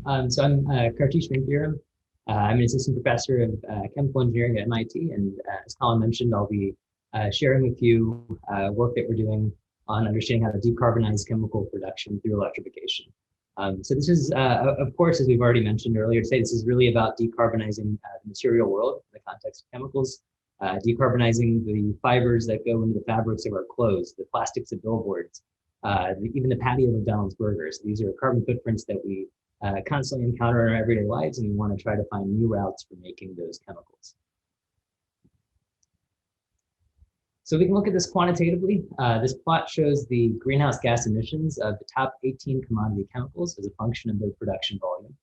So I'm Kartish Manthiram. I'm an assistant professor of chemical engineering at MIT, and as Colin mentioned, I'll be sharing with you work that we're doing on understanding how to decarbonize chemical production through electrification. So this is, of course, as we've already mentioned earlier today, this is really about decarbonizing the material world in the context of chemicals, decarbonizing the fibers that go into the fabrics of our clothes, the plastics of billboards, even the patty of McDonald's burgers. These are carbon footprints that we constantly encounter in our everyday lives, and we want to try to find new routes for making those chemicals. So we can look at this quantitatively. This plot shows the greenhouse gas emissions of the top 18 commodity chemicals as a function of their production volume.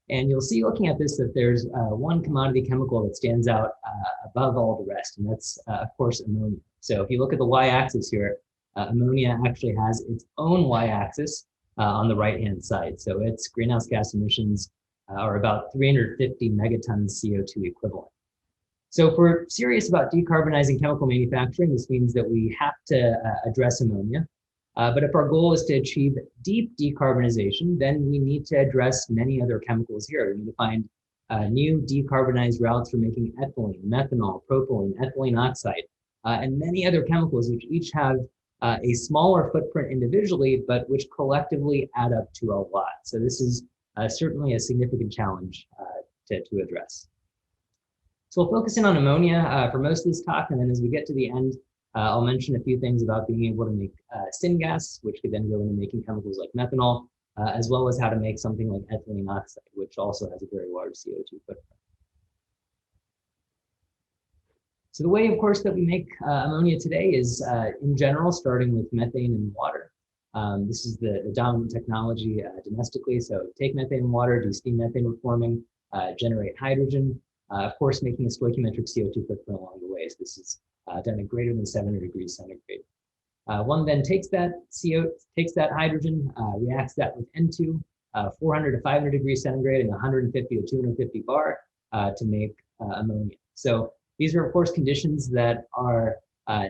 And you'll see looking at this that there's one commodity chemical that stands out above all the rest, and that's, of course, ammonia. So if you look at the y-axis here, ammonia actually has its own y-axis on the right-hand side. So its greenhouse gas emissions are about 350 megatons CO2 equivalent. So if we're serious about decarbonizing chemical manufacturing, this means that we have to address ammonia. But if our goal is to achieve deep decarbonization, then we need to address many other chemicals here. We need to find new decarbonized routes for making ethylene, methanol, propylene, ethylene oxide, and many other chemicals which each have a smaller footprint individually, but which collectively add up to a lot. So this is certainly a significant challenge to address. So we'll focus in on ammonia for most of this talk, and then as we get to the end, I'll mention a few things about being able to make syngas, which could then go into making chemicals like methanol, as well as how to make something like ethylene oxide, which also has a very large CO2 footprint. So the way, of course, that we make ammonia today is, in general, starting with methane and water. This is the dominant technology domestically. So take methane and water, do steam methane reforming, generate hydrogen, of course, making a stoichiometric CO2 footprint along the way. So this is done at greater than 700 degrees centigrade. One then takes that hydrogen, reacts that with N2, 400 to 500 degrees centigrade, and 150 to 250 bar to make ammonia. So these are, of course, conditions that are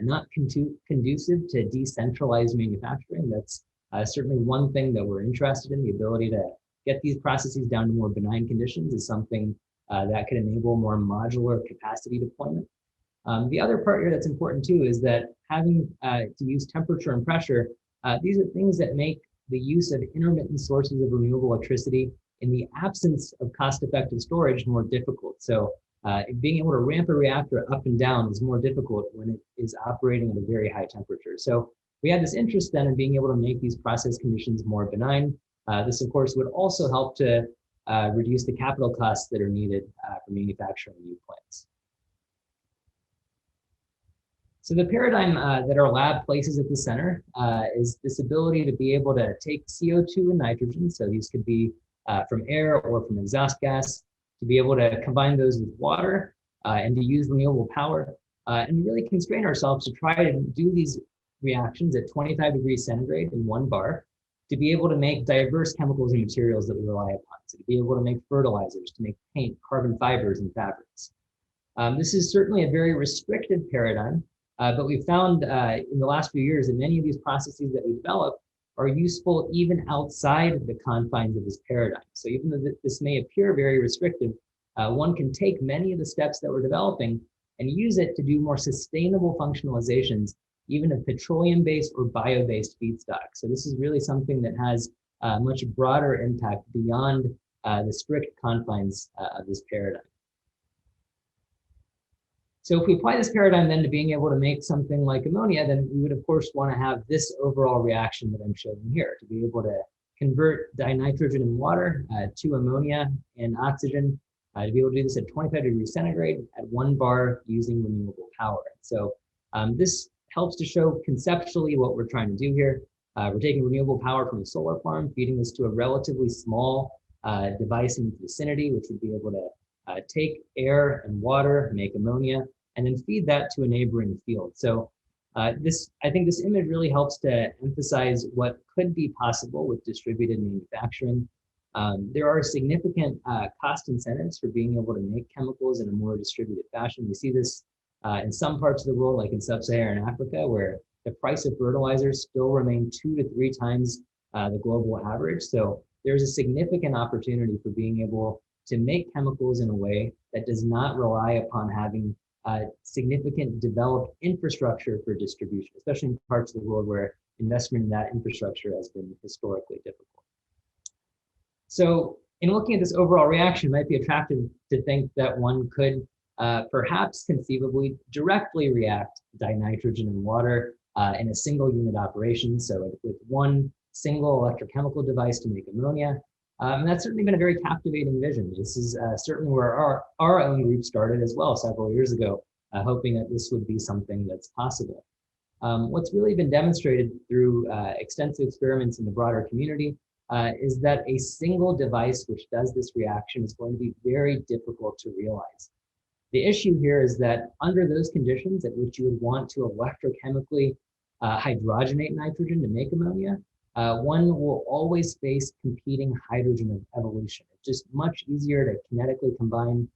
not conducive to decentralized manufacturing. That's certainly one thing that we're interested in. The ability to get these processes down to more benign conditions is something that could enable more modular capacity deployment. The other part here that's important too is that having to use temperature and pressure, these are things that make the use of intermittent sources of renewable electricity in the absence of cost-effective storage more difficult. So being able to ramp a reactor up and down is more difficult when it is operating at a very high temperature. So we had this interest then in being able to make these process conditions more benign. This, of course, would also help to reduce the capital costs that are needed for manufacturing new plants. So the paradigm that our lab places at the center is this ability to be able to take CO2 and nitrogen, so these could be from air or from exhaust gas, to be able to combine those with water and to use renewable power and really constrain ourselves to try to do these reactions at 25 degrees centigrade in 1 bar to be able to make diverse chemicals and materials that we rely upon. So to be able to make fertilizers, to make paint, carbon fibers, and fabrics. This is certainly a very restricted paradigm, but we found in the last few years that many of these processes that we develop are useful even outside of the confines of this paradigm. So even though this may appear very restrictive, one can take many of the steps that we're developing and use it to do more sustainable functionalizations, even of petroleum-based or bio-based feedstock. So this is really something that has a much broader impact beyond the strict confines of this paradigm. So if we apply this paradigm then to being able to make something like ammonia, then we would of course want to have this overall reaction that I'm showing here to be able to convert dinitrogen and water to ammonia and oxygen, to be able to do this at 25 degrees centigrade at 1 bar using renewable power. So this helps to show conceptually what we're trying to do here. We're taking renewable power from a solar farm, feeding this to a relatively small device in the vicinity, which would be able to take air and water, make ammonia, and then feed that to a neighboring field. So I think this image really helps to emphasize what could be possible with distributed manufacturing. There are significant cost incentives for being able to make chemicals in a more distributed fashion. We see this in some parts of the world, like in sub-Saharan Africa, where the price of fertilizers still remain 2 to 3 times the global average. So there's a significant opportunity for being able to make chemicals in a way that does not rely upon having significant developed infrastructure for distribution, especially in parts of the world where investment in that infrastructure has been historically difficult. So in looking at this overall reaction, it might be attractive to think that one could perhaps conceivably directly react dinitrogen and water in a single unit operation. So with one single electrochemical device to make ammonia. And that's certainly been a very captivating vision. This is certainly where our own group started as well several years ago, hoping that this would be something that's possible. What's really been demonstrated through extensive experiments in the broader community is that a single device which does this reaction is going to be very difficult to realize. The issue here is that under those conditions at which you would want to electrochemically hydrogenate nitrogen to make ammonia, one will always face competing hydrogen evolution. It's just much easier to kinetically combine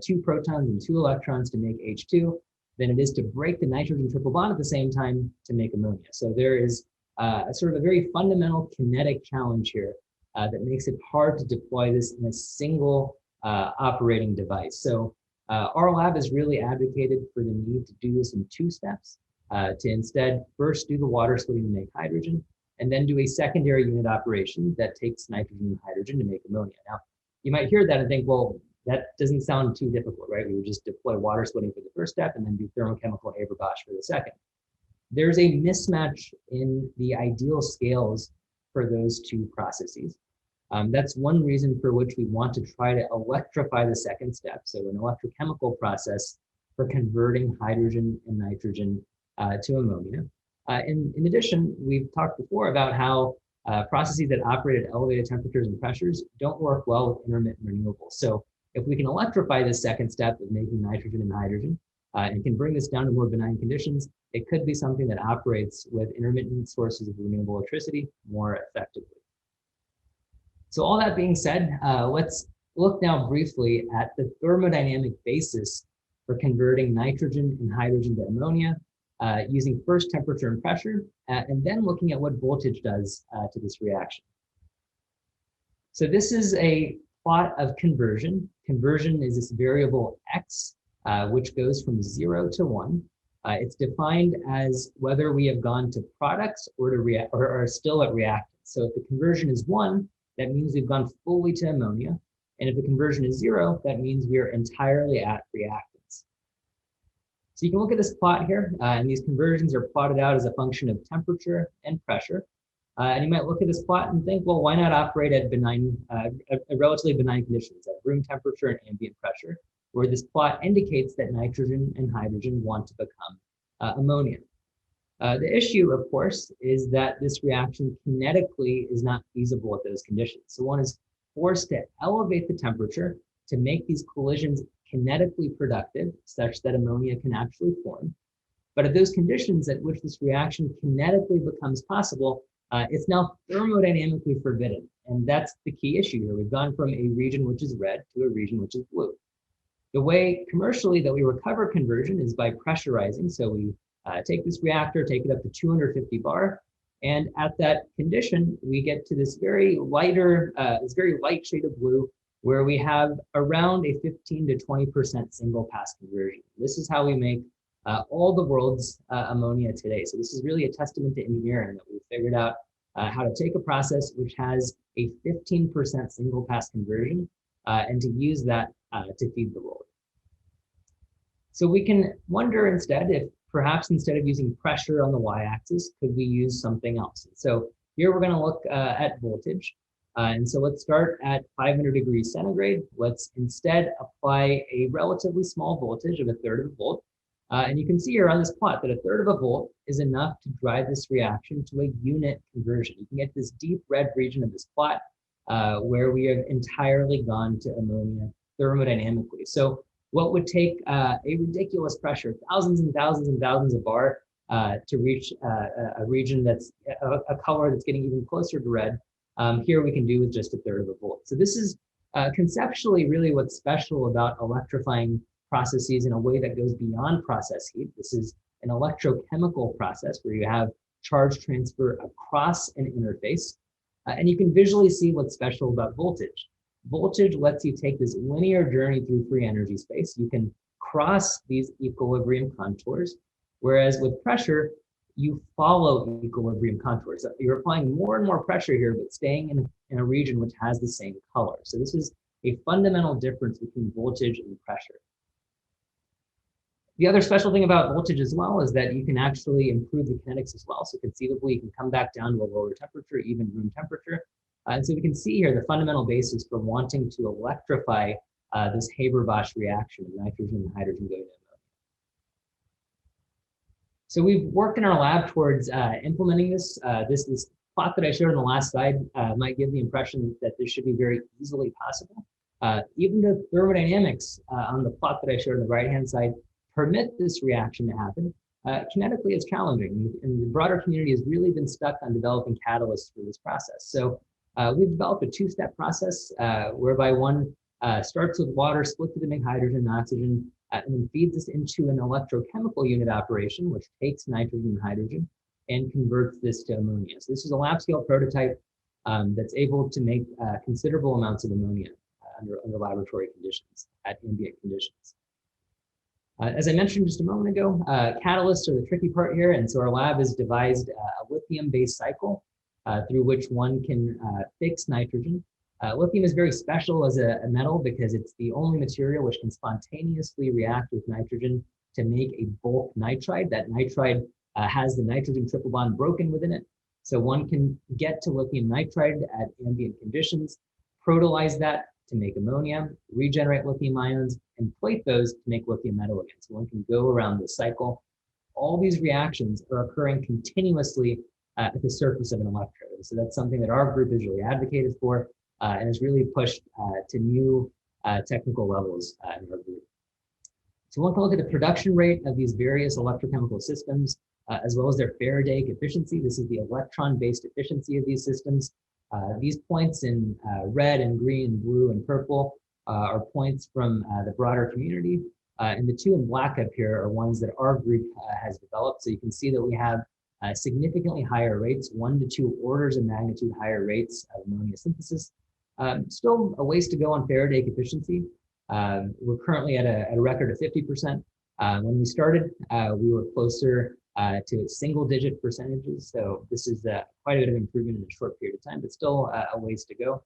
2 protons and 2 electrons to make H2 than it is to break the nitrogen triple bond at the same time to make ammonia. So there is sort of a very fundamental kinetic challenge here that makes it hard to deploy this in a single operating device. So our lab has really advocated for the need to do this in 2 steps, to instead first do the water splitting to make hydrogen, and then do a secondary unit operation that takes nitrogen and hydrogen to make ammonia. Now, you might hear that and think, well, that doesn't sound too difficult, right? We would just deploy water splitting for the first step and then do thermochemical Haber-Bosch for the second. There's a mismatch in the ideal scales for those 2 processes. That's one reason for which we want to try to electrify the second step. So an electrochemical process for converting hydrogen and nitrogen to ammonia. In addition, we've talked before about how processes that operate at elevated temperatures and pressures don't work well with intermittent renewables. So if we can electrify this second step of making nitrogen and hydrogen and can bring this down to more benign conditions, it could be something that operates with intermittent sources of renewable electricity more effectively. So all that being said, let's look now briefly at the thermodynamic basis for converting nitrogen and hydrogen to ammonia using first temperature and pressure, and then looking at what voltage does to this reaction. So this is a plot of conversion. Conversion is this variable x, which goes from 0 to 1. It's defined as whether we have gone to products or to or are still at reactants. So if the conversion is 1, that means we've gone fully to ammonia. And if the conversion is 0, that means we are entirely at reactants. So you can look at this plot here, and these conversions are plotted out as a function of temperature and pressure. And you might look at this plot and think, well, why not operate at benign, relatively benign conditions, at room temperature and ambient pressure, where this plot indicates that nitrogen and hydrogen want to become ammonia. The issue, of course, is that this reaction kinetically is not feasible at those conditions. So one is forced to elevate the temperature to make these collisions kinetically productive, such that ammonia can actually form. But at those conditions at which this reaction kinetically becomes possible, it's now thermodynamically forbidden. And that's the key issue here. We've gone from a region which is red to a region which is blue. The way commercially that we recover conversion is by pressurizing. So we take this reactor, take it up to 250 bar, and at that condition, we get to this very lighter, this very light shade of blue, where we have around a 15 to 20% single pass conversion. This is how we make all the world's ammonia today. So this is really a testament to engineering that we've figured out how to take a process which has a 15% single pass conversion and to use that to feed the world. So we can wonder instead if perhaps instead of using pressure on the y-axis, could we use something else? So here we're going to look at voltage. And so let's start at 500 degrees centigrade. Let's instead apply a relatively small voltage of 1/3 of a volt. And you can see here on this plot that 1/3 of a volt is enough to drive this reaction to a unit conversion. You can get this deep red region of this plot where we have entirely gone to ammonia thermodynamically. So what would take a ridiculous pressure, thousands and thousands and thousands of bar to reach a region that's a color that's getting even closer to red, here we can do with just 1/3 of a volt. So this is conceptually really what's special about electrifying processes in a way that goes beyond process heat. This is an electrochemical process where you have charge transfer across an interface. And you can visually see what's special about voltage. Voltage lets you take this linear journey through free energy space. You can cross these equilibrium contours, whereas with pressure, you follow equilibrium contours. You're applying more and more pressure here, but staying in a region which has the same color. So this is a fundamental difference between voltage and pressure. The other special thing about voltage as well is that you can actually improve the kinetics as well. So conceivably, you can come back down to a lower temperature, even room temperature. And so we can see here the fundamental basis for wanting to electrify this Haber-Bosch reaction of nitrogen and hydrogen going to ammonia. So we've worked in our lab towards implementing this. This plot that I showed on the last slide might give the impression that this should be very easily possible. Even the thermodynamics on the plot that I showed on the right-hand side permit this reaction to happen. Kinetically, it's challenging, and the broader community has really been stuck on developing catalysts for this process. So we've developed a two-step process whereby one starts with water, splits it to make hydrogen and oxygen, and then feeds this into an electrochemical unit operation, which takes nitrogen and hydrogen and converts this to ammonia. So this is a lab-scale prototype that's able to make considerable amounts of ammonia under laboratory conditions, at ambient conditions. As I mentioned just a moment ago, catalysts are the tricky part here, and so our lab has devised a lithium-based cycle through which one can fix nitrogen. Lithium is very special as a metal because it's the only material which can spontaneously react with nitrogen to make a bulk nitride. That nitride has the nitrogen triple bond broken within it. So one can get to lithium nitride at ambient conditions, protolyze that to make ammonia, regenerate lithium ions, and plate those to make lithium metal again. So one can go around the cycle. All these reactions are occurring continuously at the surface of an electrode. So that's something that our group has really advocated for and has really pushed to new technical levels in our group. So one can look at the production rate of these various electrochemical systems, as well as their Faradaic efficiency. This is the electron-based efficiency of these systems. These points in red and green, blue and purple are points from the broader community. And the two in black up here are ones that our group has developed. So you can see that we have significantly higher rates, 1 to 2 orders of magnitude higher rates of ammonia synthesis. Still a ways to go on Faradaic efficiency. We're currently at a record of 50%. When we started, we were closer to single-digit percentages. So this is quite a bit of improvement in a short period of time, but still a ways to go.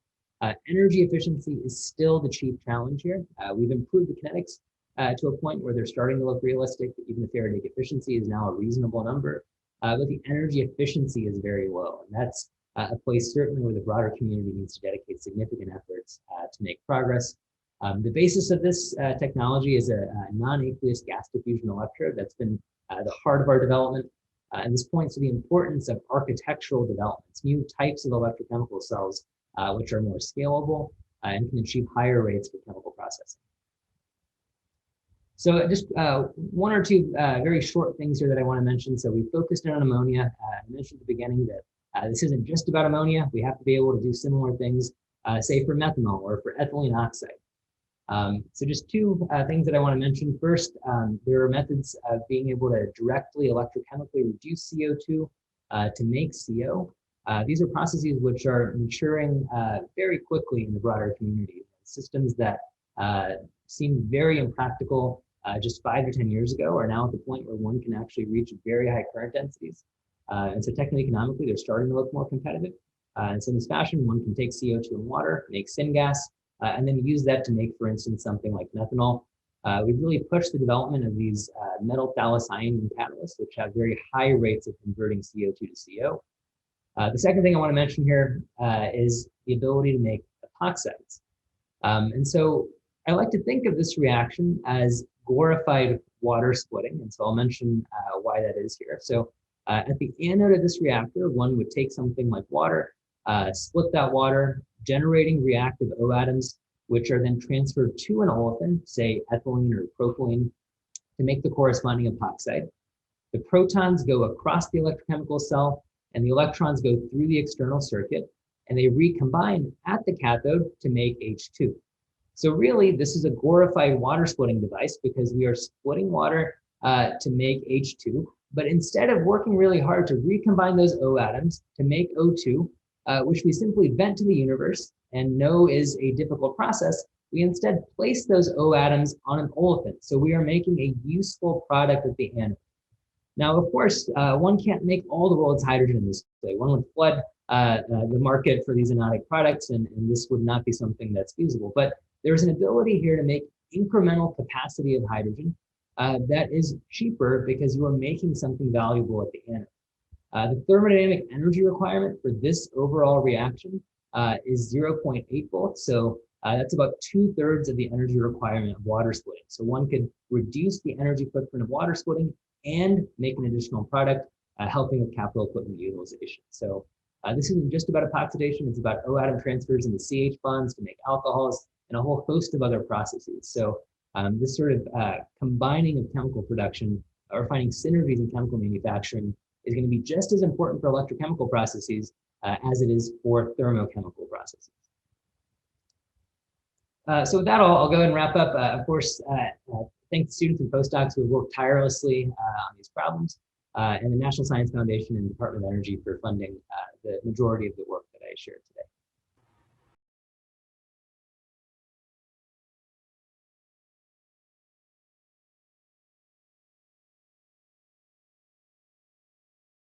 Energy efficiency is still the chief challenge here. We've improved the kinetics to a point where they're starting to look realistic. Even the Faradaic efficiency is now a reasonable number, but the energy efficiency is very low. And that's a place certainly where the broader community needs to dedicate significant efforts to make progress. The basis of this technology is a non-aqueous gas diffusion electrode that's been the heart of our development. And this points to the importance of architectural developments, new types of electrochemical cells, which are more scalable and can achieve higher rates for chemical processing. So just one or two very short things here that I want to mention. So we focused in on ammonia. I mentioned at the beginning that this isn't just about ammonia. We have to be able to do similar things, say for methanol or for ethylene oxide. So just two things that I want to mention. First, there are methods of being able to directly electrochemically reduce CO2 to make CO. These are processes which are maturing very quickly in the broader community. Systems that seemed very impractical just 5 or 10 years ago are now at the point where one can actually reach very high current densities. And so techno-economically, they're starting to look more competitive. And so in this fashion, one can take CO2 and water, make syngas, and then use that to make, for instance, something like methanol. We've really pushed the development of these metal phthalocyanine catalysts, which have very high rates of converting CO2 to CO. The second thing I want to mention here is the ability to make epoxides. And so I like to think of this reaction as glorified water splitting. And so I'll mention why that is here. So at the anode of this reactor, one would take something like water, split that water, generating reactive O atoms, which are then transferred to an olefin, say ethylene or propylene, to make the corresponding epoxide. The protons go across the electrochemical cell, and the electrons go through the external circuit, and they recombine at the cathode to make H2. So really, this is a glorified water splitting device because we are splitting water to make H2, but instead of working really hard to recombine those O atoms to make O2, which we simply vent to the universe and know is a difficult process, we instead place those O atoms on an olefin. So we are making a useful product at the anode. Now, of course, one can't make all the world's hydrogen this way. One would flood the market for these anodic products, and this would not be something that's feasible. But there's an ability here to make incremental capacity of hydrogen that is cheaper because you are making something valuable at the anode. The thermodynamic energy requirement for this overall reaction is 0.8 volts. So that's about 2/3 of the energy requirement of water splitting. So one could reduce the energy footprint of water splitting and make an additional product, helping with capital equipment utilization. So this isn't just about epoxidation, it's about O atom transfers into CH bonds to make alcohols and a whole host of other processes. So this sort of combining of chemical production or finding synergies in chemical manufacturing is going to be just as important for electrochemical processes as it is for thermochemical processes. So with that, I'll go ahead and wrap up. Of course, thank the students and postdocs who have worked tirelessly on these problems, and the National Science Foundation and Department of Energy for funding the majority of the work that I shared.